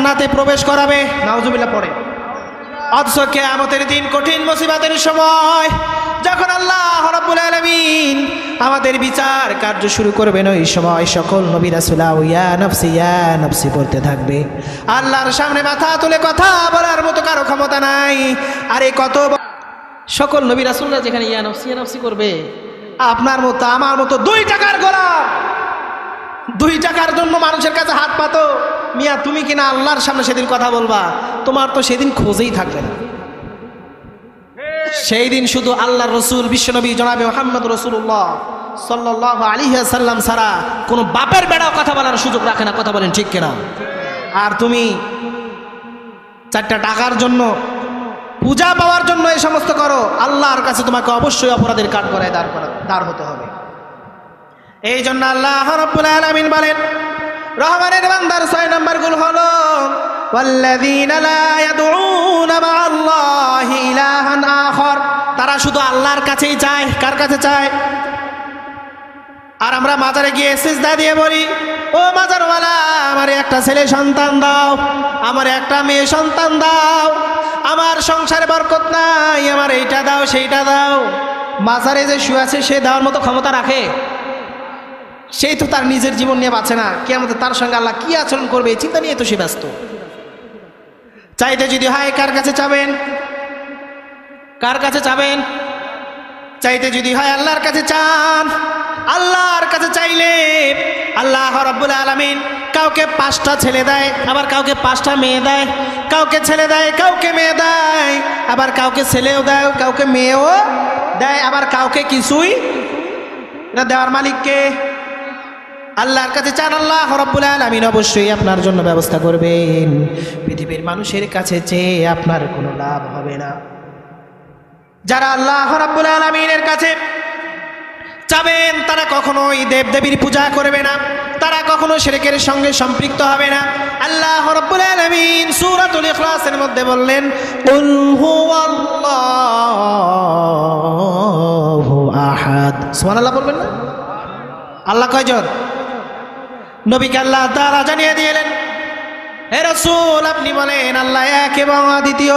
জান্নাতে প্রবেশ করাবে, নাউজুবিল্লাহ পড়ে। অথচ কিয়ামতের দিন কঠিন মুসিবতের সময় যখন আল্লাহ রাব্বুল আলামিন আমাদের বিচার কার্য শুরু করবেন, ওই সময় সকল নবী রাসূলরা ইয়া নাফসি পড়তে থাকবে। আল্লাহর সামনে মাথা তুলে কথা বলার মতো কারো ক্ষমতা নাই। আরে কত সকল নবী রাসূলরা যেখানে ইয়া নাফসি করবে, আপনার মতো আমার মতো 2 টাকার গোলাম 2 টাকার জন্য মানুষের কাছে হাত পাতো, মিয়া তুমি কিনা আল্লাহর সামনে সেদিন কথা বলবা, তোমার তো সেদিন খোঁজেই থাকবে না। সেই দিন শুধু আল্লাহর রসুল বিশ্বনবী জনাবে মুহাম্মদ রাসূলুল্লাহ সাল্লাল্লাহু আলাইহি ওয়াসাল্লাম ছাড়া কোনো বাপের বেড়াও কথা বলার সুযোগ রাখে না। কথা বলেন ঠিক কিনা? আর তুমি 4টা টাকার জন্য, পূজা পাওয়ার জন্য এই সমস্ত করো, আল্লাহর কাছে তোমাকে অবশ্যই অপরাধের কাঠগড়ায় দাঁড় হতে হবে। এই জন্য আল্লাহ রাব্বুল আলামিন বলেন, রহমানের বান্দার 6 নম্বর গুণ হলো ওয়াল্লাযীনা লা ইয়াদউনা মা'আল্লাহি ইলাহান আখার, তারা শুধু আল্লাহর কাছেই চায়। কার কাছে চায়? আর আমরা মাজারে গিয়ে সিজদা দিয়ে বলি, ও মাজারওয়ালা আমার একটা ছেলে সন্তান দাও, আমার একটা মেয়ে সন্তান দাও, আমার সংসারে বরকত নাই, আমার এইটা দাও সেইটা দাও। মাজারে যে শুয়ে আছে সে দেওয়ার মতো ক্ষমতা রাখে? সেই তো তার নিজের জীবন নিয়ে বাঁচে না, কিয়ামতে তার সঙ্গে আল্লাহ কি আচরণ করবে এই চিন্তা নিয়ে তো সে ব্যস্ত। চাইতে যদি হয় কার কাছে চাবেন? কার কাছে চাবেন? চাইতে যদি হয় আল্লাহর কাছে চান। আল্লাহর কাছে চাইলে আল্লাহ রাব্বুল আলামিন কাউকে 5টা ছেলে দেয়, আবার কাউকে 5টা মেয়ে দেয়, কাউকে ছেলে দেয়, কাউকে মেয়ে দেয়, আবার কাউকে ছেলেও দেয়, কাউকে মেয়েও দেয়, আবার কাউকে কিছুই। এটা দেওয়ার মালিককে? আল্লাহর কাছে চান, আল্লাহ রাব্বুল আলামিন অবশ্যই আপনার জন্য ব্যবস্থা করবেন। পৃথিবীর মানুষের কাছে চেয়ে আপনার কোনো লাভ হবে না। যারা আল্লাহ রাব্বুল আলামিনের কাছে চাবেন তারা কখনোই দেবদেবীর পূজা করবে না, তারা কখনো শিরকের সঙ্গে সম্পৃক্ত হবে না। আল্লাহ রাব্বুল আলামিন সূরাতুল ইখলাসের মধ্যে বললেন, কুল হুয়াল্লাহু আহাদ। সুবহানাল্লাহ বলবেন না? আল্লাহ কয়জন? নবীকে আল্লাহ তাআলা জানিয়ে দিলেন, হে রাসূল আপনি বলেন আল্লাহ এক এবং অদ্বিতীয়।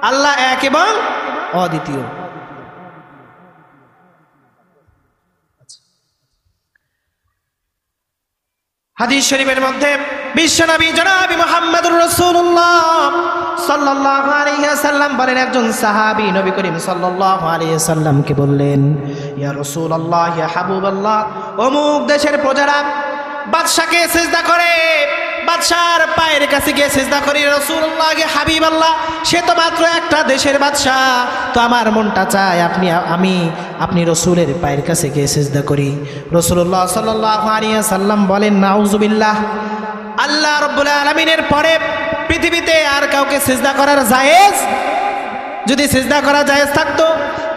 আল্লাহ এক এবং অদ্বিতীয়। হাদিস শরীফের মধ্যে বিশ্বনবী জনাবি মুহাম্মদুর রাসূলুল্লাহ সাল্লাল্লাহু আলাইহি ওয়াসাল্লাম বলেন, একজন সাহাবী নবী করিম সাল্লাল্লাহু আলাইহি ওয়াসাল্লামকে বললেন, ইয়া রাসূলুল্লাহ, ইয়া হাবিবাল্লাহ, অমুক দেশের প্রজারা বাদশাকে সিজদা করে, বাদশার পায়ের কাছে গিয়ে সিজদা করি। রাসূলুল্লাহ, হাবিবাল্লাহ, সে তো মাত্র একটা দেশের বাদশা, তো আমার মনটা চায় আপনি রসুলের পায়ের কাছে গিয়ে সিজদা করি। রাসূলুল্লাহ সাল্লাল্লাহু আলাইহি ওয়াসাল্লাম বলেন, নাউজুবিল্লাহ, আল্লাহ রাব্বুল আলামিনের পরে পৃথিবীতে আর কাউকে সিজদা করার জায়েজ? যদি সিজদা করা জায়েজ থাকতো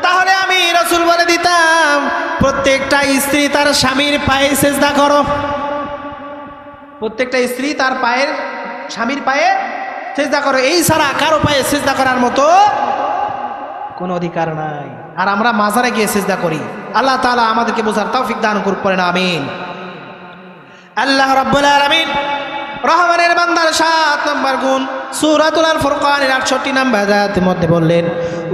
তাহলে আমি রাসূল বলে দিতাম, প্রত্যেকটা স্ত্রী তার স্বামীর পায়ে সিজদা করো। প্রত্যেকটা স্ত্রী তার স্বামীর পায়ে সিজদা করো। এই ছাড়া কারো পায়ে সিজদা করার মতো কোনো অধিকার নাই। আর আমরা মাজারে গিয়ে সিজদা করি। আল্লাহ তাআলা আমাদেরকে বোঝার তৌফিক দান করুক, পড়েন আমিন। আল্লাহ রাব্বুল আলামিন রহমানের বান্দার 7 নম্বর গুণ সূরাতুল ফুরকানের 68 নম্বর আয়াতের মধ্যে বললেন,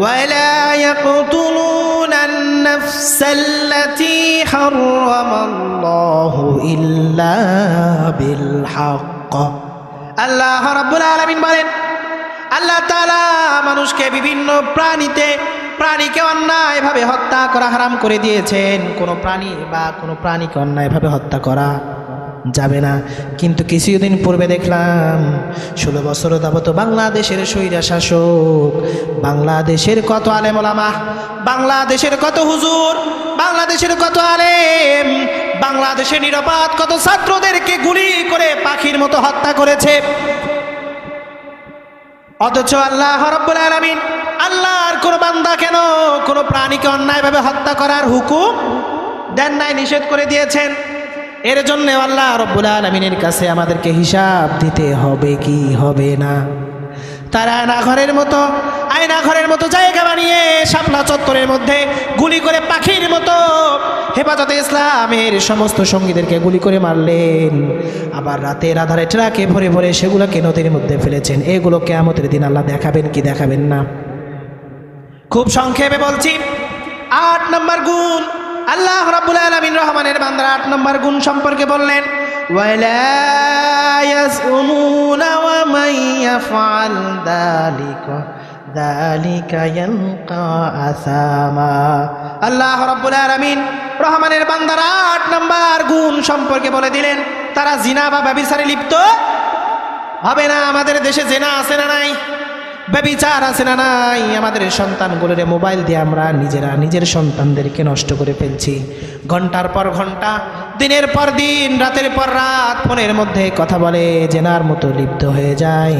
ওয়ালা ইয়াকতুলুনান নাফসাল্লাতী হারামাল্লাহু ইল্লা বিল হক। আল্লাহ রাব্বুল আলামিন বলেন, আল্লাহ তাআলা মানুষকে বিভিন্ন প্রাণীকে অন্যায়ভাবে হত্যা করা হারাম করে দিয়েছেন। কোনো প্রাণী বা কোনো প্রাণীকে অন্যায়ভাবে হত্যা করা যাবে না। কিন্তু কিছুদিন পূর্বে দেখলাম 16 বছর যাবত বাংলাদেশের স্বৈরা শাসক, বাংলাদেশের কত আলেম ওলামা, বাংলাদেশের কত হুজুর, বাংলাদেশের কত আলেম, বাংলাদেশের নিরাপদ কত ছাত্রদেরকে গুলি করে পাখির মতো হত্যা করেছে। অথচ আল্লাহ রাব্বুল আলামিন আল্লাহর কোন বান্দা কেন কোন প্রাণীকে অন্যায়ভাবে হত্যা করার হুকুম দেন নাই, নিষেধ করে দিয়েছেন। এর জন্য আল্লাহ রাব্বুল আলামিনের কাছে আমাদেরকে হিসাব দিতে হবে কি হবে না। তারা আয়না ঘরের মতো জায়গা বানিয়ে শাপলা চত্বরের মধ্যে গুলি করে পাখির মতো হেফাজতে ইসলামের সমস্ত সঙ্গীদেরকে গুলি করে মারলেন। আবার রাতের আধারে ট্রাকে ভরে ভরে সেগুলোকে নদীর মধ্যে ফেলেছেন। এগুলো কিয়ামতের দিন আল্লাহ দেখাবেন কি দেখাবেন না? খুব সংক্ষেপে বলছি, 8 নম্বর গুণ আল্লাহ রাব্বুল আলামিন রহমানের বান্দার 8 নম্বর গুণ সম্পর্কে বললেন, ওয়ালা ইয়াসউনুনা ওয়া মান ইয়াফআল যালিকা ইয়ালকা আসামা। আল্লাহ রাব্বুল আলামিন রহমানের বান্দার 8 নম্বর গুণ সম্পর্কে বলে দিলেন, তারা জিনা বা ব্যভিচারে লিপ্ত হবে না। আমাদের দেশে জিনা আছে না নাই? ব্যভিচার আছে না নাই? আমাদের সন্তানগুলোরে মোবাইল দিয়ে আমরা নিজের সন্তানদেরকে নষ্ট করে ফেলছি। ঘন্টার পর ঘন্টা, দিনের পর দিন, রাতের পর রাত ফোনের মধ্যে কথা বলে, জিনার মতো লিপ্ত হয়ে যায়।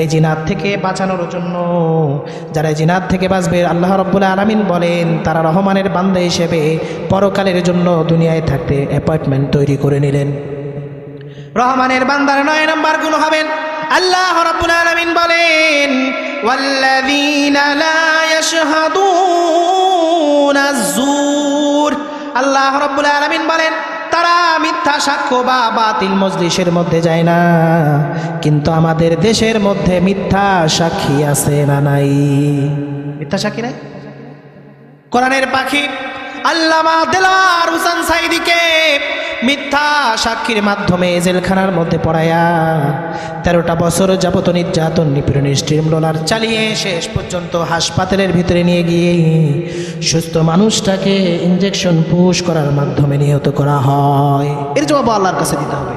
এই জিনার থেকে বাঁচানোর জন্য যারা জিনার থেকে বাঁচবে, আল্লাহ রাব্বুল আলামিন বলেন তারা রহমানের বান্দা হিসেবে পরকালের জন্য দুনিয়ায় থাকতে অ্যাপয়েন্টমেন্ট তৈরি করে নিলেন। রহমানের বান্দার 9 নম্বর গুণ হবেন, আল্লাহ রাব্বুল আলামিন বলেন, ওয়াল্লাযীনা লা ইয়াশহাদুনা আয-যুর। আল্লাহ রাব্বুল আলামিন বলেন তারা মিথ্যা সাক্ষ্য বা বাতিল মজলিসের মধ্যে যায় না। কিন্তু আমাদের দেশের মধ্যে মিথ্যা সাক্ষী আছে না নাই? মিথ্যা সাক্ষী নাই? কোরআনের পাখি আল্লামা দেলাওয়ার হোসেন সাঈদীকে মিথ্যা সাক্ষীর মাধ্যমে জেলখানার মধ্যে পড়ায়া 13টা বছর যাবত নির্যাতন নিপীড়নের স্টিম রোলার চালিয়ে শেষ পর্যন্ত হাসপাতালের ভিতরে নিয়ে গিয়ে সুস্থ মানুষটাকে ইনজেকশন পুশ করার মাধ্যমে নিহত করা হয়। এর জবাব আল্লাহর কাছে দিতে হবে।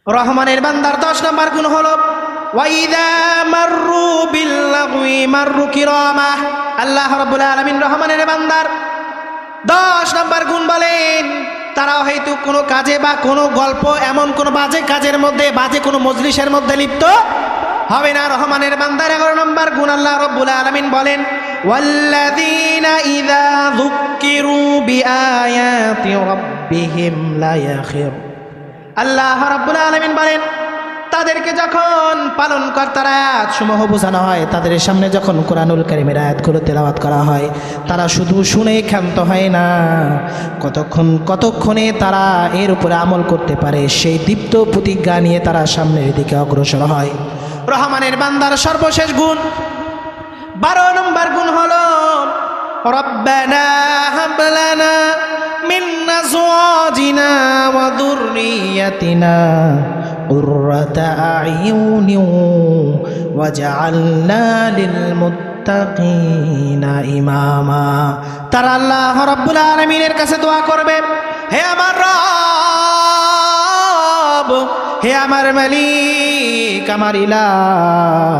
রহমানের বান্দার 10 নম্বর গুণ হলো, ওয়াইদা মাররু বিল্লাগwi মাররু কিরামা। আল্লাহ রাব্বুল আলামিন রহমানের বান্দার 10 নম্বর গুণ বলেন, তারা হয়তো কোনো কাজে বা কোনো গল্প, এমন কোনো বাজে কাজের মধ্যে, বাজে কোনো মজলিসের মধ্যে লিপ্ত হবে না। রহমানের বান্দার 11 নম্বর গুণ আল্লাহ রাব্বুল আলামিন বলেন, ওয়াল্লাযীনা ইযা যুক্কিরু বিআয়াতি রাব্বিহিম লা ইয়াখির। আল্লাহ রাব্বুল আলামিন বলেন তাদেরকে যখন পালনকর্তার আয়াতসমূহ বোঝানো হয়, তাদের সামনে যখন কোরআনুল কারীমের আয়াতগুলো তেলাওয়াত করা হয়, তারা শুধু শুনেই ক্ষান্ত হয় না, কতক্ষণে তারা এর উপরে আমল করতে পারে সেই দীপ্ত প্রতিজ্ঞা নিয়ে তারা সামনের দিকে অগ্রসর হয়। রহমানের বান্দার সর্বশেষ গুণ 12 নম্বর গুণ হলো, রব্বানা হাব লানা মিন আজওয়াজিনা ওয়া যুররিয়াতিনা কুররাতা আ'য়ুনিন ওয়াজআলনা লিল মুত্তাকিনা ইমামা। তারা আল্লাহ রাব্বুল আলামিনের কাছে দোয়া করবে, হে আমার রব, হে আমার মালিক, আমার ইলাহ,